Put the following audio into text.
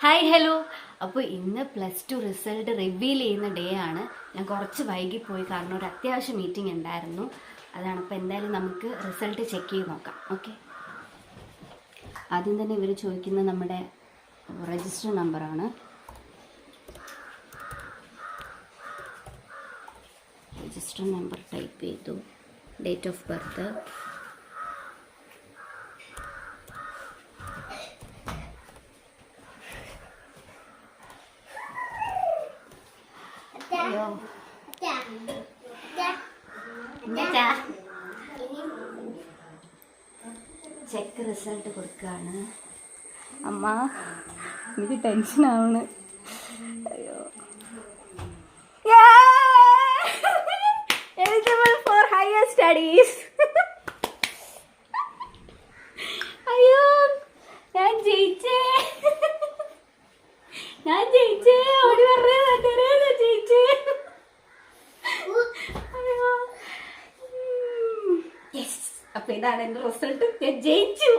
Hi hello. അപ്പോൾ ഇന്ന് +2 result reveal ചെയ്യുന്ന ഡേ ആണ്. ഞാൻ കുറച്ച് വൈകിപ്പോയി കാരണം ഒരു അത്യാവശ്യ മീറ്റിംഗ് ഉണ്ടായിരുന്നു. അതാണ്. അപ്പോൾ എന്തായാലും നമുക്ക് റിസൾട്ട് ചെക്ക് ചെയ്ത് നോക്കാം. ഓക്കെ, ആദ്യം തന്നെ ഇവർ ചോദിക്കുന്ന നമ്മുടെ രജിസ്റ്റർ നമ്പറാണ്. രജിസ്റ്റർ നമ്പർ ടൈപ്പ് ചെയ്തു. Date of birth, check result കൊടുക്കുകയാണ്. അമ്മ എനിക്ക് ടെൻഷനാണ്. അയ്യോ, എലിജിബിൾ ഫോർ ഹയർ സ്റ്റഡീസ്. അയ്യോ, ഞാൻ ജയിച്ചേ. ഓടി പറഞ്ഞേ ജയിച്ചേ. അപ്പൊ ഇതാണ് എന്റെ റിസൾട്ട്. ഞാൻ ജയിച്ചു.